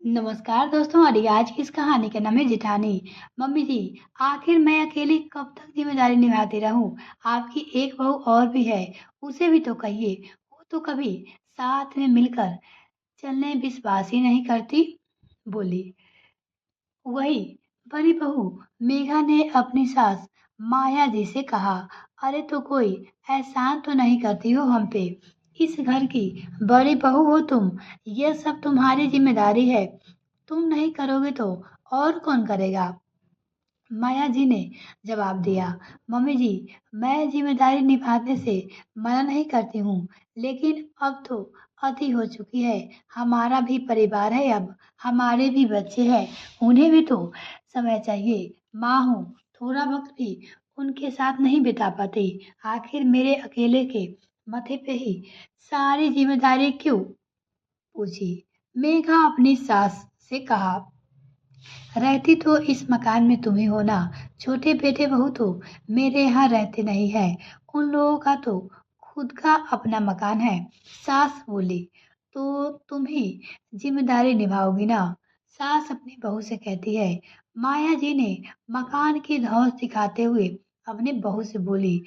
नमस्कार दोस्तों। और ये आज की इस कहानी का नाम है जेठानी। मम्मी जी, आखिर मैं अकेली कब तक जिम्मेदारी निभाती रहूं? आपकी एक बहू और भी है, उसे भी तो कहिए। वो तो कभी साथ में मिलकर चलने विश्वास ही नहीं करती। बोली वही बड़ी बहू मेघा ने अपनी सास माया जी से कहा। अरे तो कोई एहसान तो नहीं करती हो हम पे? इस घर की बड़ी बहू हो तुम, यह सब तुम्हारी जिम्मेदारी है। तुम नहीं करोगे तो और कौन करेगा? माया जी ने जवाब दिया। मम्मी जी, मैं जिम्मेदारी निभाने से मना नहीं करती हूँ, लेकिन अब तो अति हो चुकी है। हमारा भी परिवार है, अब हमारे भी बच्चे हैं, उन्हें भी तो समय चाहिए। माँ हूँ, थोड़ा वक्त भी उनके साथ नहीं बिता पाती। आखिर मेरे अकेले के माथे पे ही सारी जिम्मेदारी क्यों? पूछी। मेघा अपनी सास से कहा, रहती तो इस मकान में तुम ही हो ना। छोटे बेटे बहू तो मेरे यहाँ रहते नहीं है, उन लोगों का तो खुद का अपना मकान है। सास बोली, तो तुम ही जिम्मेदारी निभाओगी ना? सास अपनी बहू से कहती है। माया जी ने मकान की धौंस दिखाते हुए अपनी बहू से बोली।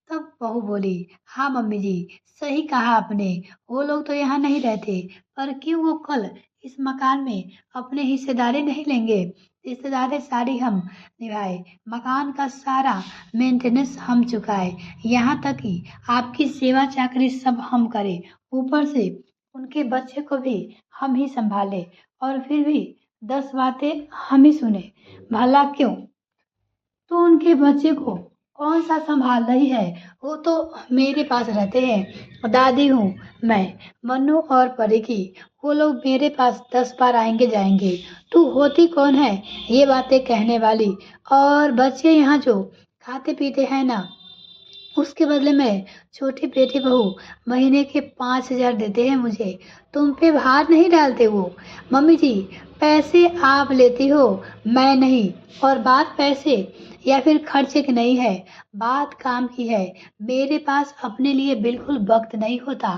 तब बहू बोली, हाँ मम्मी जी, सही कहा आपने। वो लोग तो यहाँ नहीं रहते, पर क्यों वो कल इस मकान में अपने हिस्सेदारी नहीं लेंगे? रिश्तेदारी सारी हम निभाए, मकान का सारा मेंटेनेंस हम चुकाए, यहाँ तक कि आपकी सेवा चाकरी सब हम करें, ऊपर से उनके बच्चे को भी हम ही संभाले, और फिर भी 10 बातें हम ही सुने। भला क्यों? तो उनके बच्चे को कौन सा संभाल रही है? वो तो मेरे पास रहते हैं। दादी हूँ मैं, मन्नू और परी की। वो लोग मेरे पास 10 बार आएंगे जाएंगे। तू होती कौन है ये बातें कहने वाली? और बच्चे यहाँ जो खाते पीते हैं ना, उसके बदले में छोटी बेटी बहू महीने के 5,000 देते हैं मुझे। तुम पे भार नहीं डालते वो? मम्मी जी, पैसे आप लेती हो, मैं नहीं। और बात पैसे या फिर खर्चे की नहीं है, बात काम की है। मेरे पास अपने लिए बिल्कुल वक्त नहीं होता।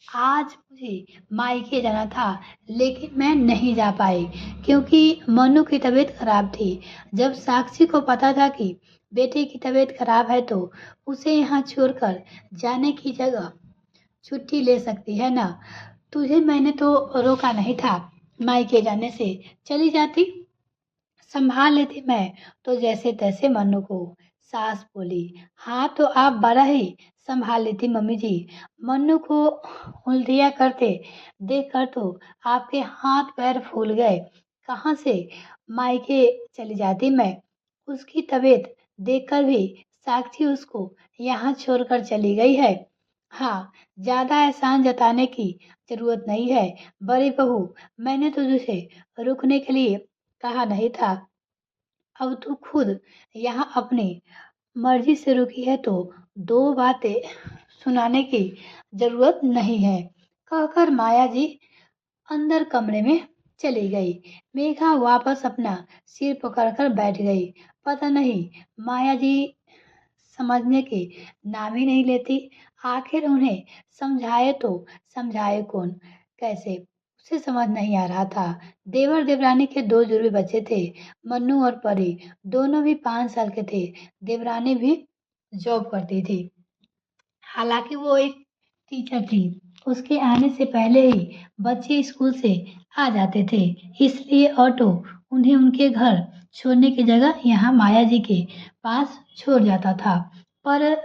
आज मुझे मायके जाना था, लेकिन मैं नहीं जा पाई क्योंकि मनु की तबीयत खराब थी। जब साक्षी को पता था कि बेटे की तबीयत खराब है तो उसे यहाँ छोड़कर जाने की जगह छुट्टी ले सकती है ना। तुझे मैंने तो रोका नहीं था, मायके जाने से चली जाती, संभाल लेती मैं तो जैसे तैसे मन्नू को। सास बोली, हाँ तो आप बड़ा ही संभाल लेती मम्मी जी। मन्नू को उल्टियाँ करते देखकर तो आपके हाथ पैर फूल गए। कहाँ से मायके चली जाती मैं? उसकी तबीयत देखकर भी साक्षी उसको यहाँ छोड़कर चली गई है। हाँ, ज्यादा एहसान जताने की जरूरत नहीं है बड़ी बहू। मैंने तो तुझे रुकने के लिए कहा नहीं था। अब तू खुद यहाँ अपनी मर्जी से रुकी है तो दो बातें सुनाने की जरूरत नहीं है, कहकर माया जी अंदर कमरे में चली गई। मेघा वापस अपना सिर पकड़कर बैठ गई। पता नहीं माया जी समझने के नाम ही नहीं लेती। आखिर उन्हें समझाए तो समझाए कौन, कैसे? उसे समझ नहीं आ रहा था। देवर देवरानी के दो जुड़वे बच्चे थे, मन्नू और परी। दोनों भी 5 साल के थे। देवरानी भी जॉब करती थी, हालांकि वो एक टीचर थी। उसके आने से पहले ही बच्चे स्कूल से आ जाते थे, इसलिए ऑटो उन्हें उनके घर छोड़ने की जगह यहाँ माया जी के पास छोड़ जाता था। पर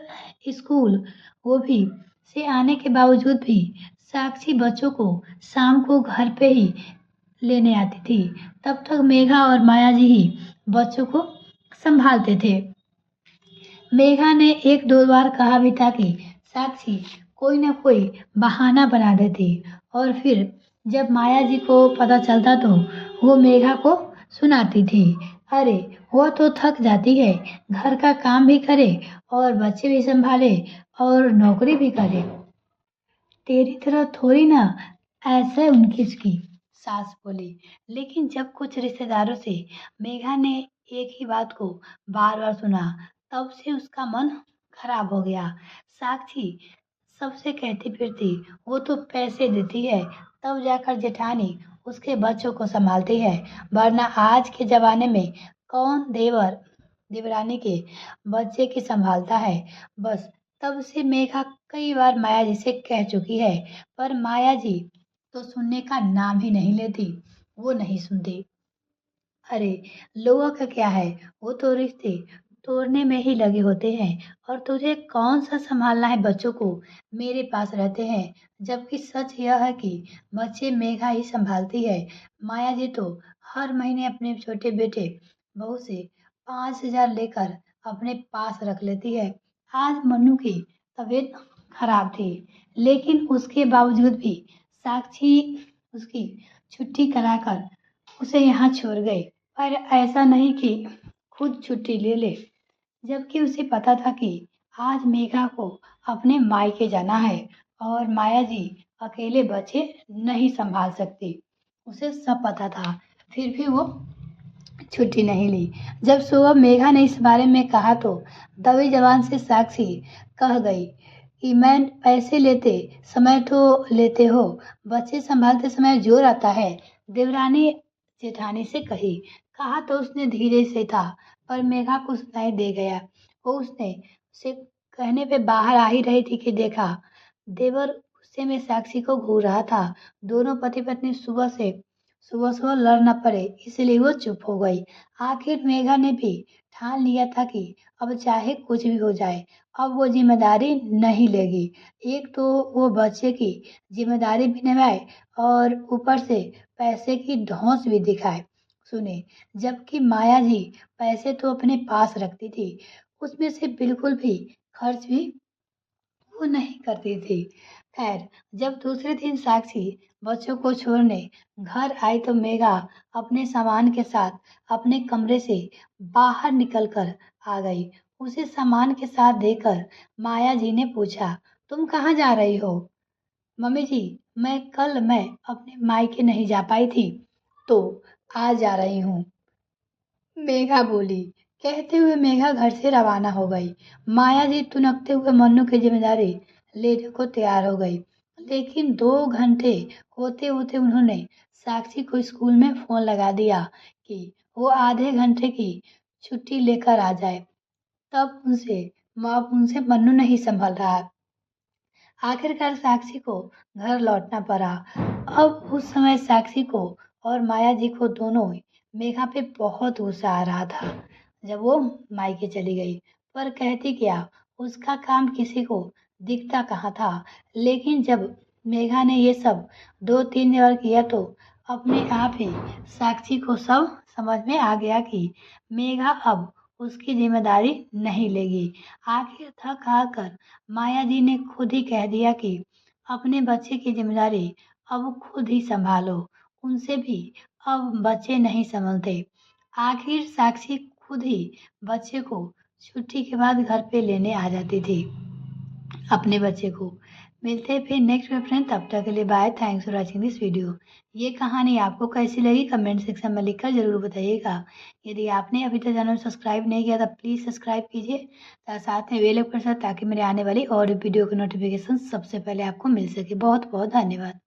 स्कूल वो भी से आने के बावजूद भी साक्षी बच्चों को शाम को घर पे ही लेने आती थी। तब तक मेघा और माया जी ही बच्चों को संभालते थे। मेघा ने एक दो बार कहा भी था कि साक्षी कोई ना कोई बहाना बना देती, और फिर जब माया जी को पता चलता तो वो मेघा को सुनाती थी। अरे वो तो थक जाती है, घर का काम भी करे और बच्चे भी संभाले और नौकरी भी करे, तेरी तरह थोड़ी ना ऐसे उनकी उसकी। सास बोली। लेकिन जब कुछ रिश्तेदारों से मेघा ने एक ही बात को बार बार सुना, तब से उसका मन खराब हो गया। साक्षी सबसे कहती फिरती, वो तो पैसे देती है, तब जाकर जेठानी उसके बच्चों को संभालती है, वरना आज के ज़माने में कौन देवरानी के बच्चे की संभालता है। बस तब से मेघा कई बार माया जी से कह चुकी है, पर माया जी तो सुनने का नाम ही नहीं लेती। वो नहीं सुनती। अरे लोगों का क्या है, वो तो रिश्ते तोड़ने में ही लगे होते हैं, और तुझे कौन सा संभालना है बच्चों को। मेरे पास रहते हैं। जबकि सच यह है कि बच्चे मेघा ही संभालती है। माया जी तो हर महीने अपने छोटे बेटे बहू से 5,000 लेकर अपने पास रख लेती है। आज मन्नू की तबीयत खराब थी, लेकिन उसके बावजूद भी साक्षी उसकी छुट्टी कराकर उसे यहाँ छोड़ गई। पर ऐसा नहीं कि खुद छुट्टी ले ले, जबकि उसे पता था कि आज मेघा को अपने मायके जाना है और माया जी अकेले बच्चे नहीं संभाल सकती। उसे सब पता था, फिर भी वो छुट्टी नहीं ली। जब सुबह मेघा ने इस बारे में कहा तो दबी जबान से साक्षी कह गई कि मैं पैसे लेते समय तो लेते हो, बच्चे संभालते समय जोर आता है। देवरानी जेठानी से कहा तो उसने धीरे से था, पर मेघा को सुनाई दे गया। वो उसने उसे कहने पे बाहर आ ही रही थी कि देखा, देवर गुस्से में साक्षी को घूर रहा था। दोनों पति पत्नी सुबह सुबह लड़ न पड़े, इसलिए वो चुप हो गई। आखिर मेघा ने भी ठान लिया था कि अब चाहे कुछ भी हो जाए, अब वो जिम्मेदारी नहीं लेगी। एक तो वो बच्चे की जिम्मेदारी भी निभाए और ऊपर से पैसे की धौंस भी दिखाए। सुने, जबकि माया जी पैसे तो अपने पास रखती थी, उसमें से बिल्कुल भी खर्च भी वो नहीं करती थी। खैर, जब दूसरे दिन साक्षी बच्चों को छोड़ने घर आई तो मेघा अपने सामान के साथ अपने कमरे से बाहर निकल कर आ गई। उसे सामान के साथ देखकर माया जी ने पूछा, तुम कहाँ जा रही हो? मम्मी जी, मैं अपने मायके नहीं जा पाई थी, तो आज जा रही हूँ, मेघा बोली। कहते हुए मेघा घर से रवाना हो गई। माया जी तुनकते हुए मन्नू की जिम्मेदारी लेने को तैयार हो गई, लेकिन 2 घंटे होते होते उन्होंने साक्षी को स्कूल में फोन लगा दिया कि वो आधे घंटे की छुट्टी लेकर आ जाए। अब उनसे मन्नू नहीं संभल रहा। आखिरकार साक्षी को घर लौटना पड़ा। अब उस समय साक्षी को और माया जी को दोनों मेघा पे बहुत गुस्सा आ रहा था। जब वो मायके चली गई, पर कहती क्या, उसका काम किसी को दिखता कहाँ था। लेकिन जब मेघा ने ये सब 2-3 बार किया तो अपने आप ही साक्षी को सब समझ में आ गया कि मेघा अब उसकी जिम्मेदारी नहीं लेगी। आखिर थक हार कर माया जी ने खुद ही कह दिया कि अपने बच्चे की जिम्मेदारी अब खुद ही संभालो, उनसे भी अब बच्चे नहीं संभलते। आखिर साक्षी खुद ही बच्चे को छुट्टी के बाद घर पे लेने आ जाती थी, अपने बच्चे को। मिलते हैं फिर नेक्स्ट में फ्रेंड, तब तक के लिए bye. Thanks for watching this video. ये कहानी आपको कैसी लगी कमेंट सेक्शन में लिखकर जरूर बताइएगा। यदि आपने अभी तक चैनल सब्सक्राइब नहीं किया तो प्लीज़ सब्सक्राइब कीजिए, साथ में बेल आइकन ताकि मेरे आने वाली और वीडियो की नोटिफिकेशन सबसे पहले आपको मिल सके। बहुत बहुत धन्यवाद।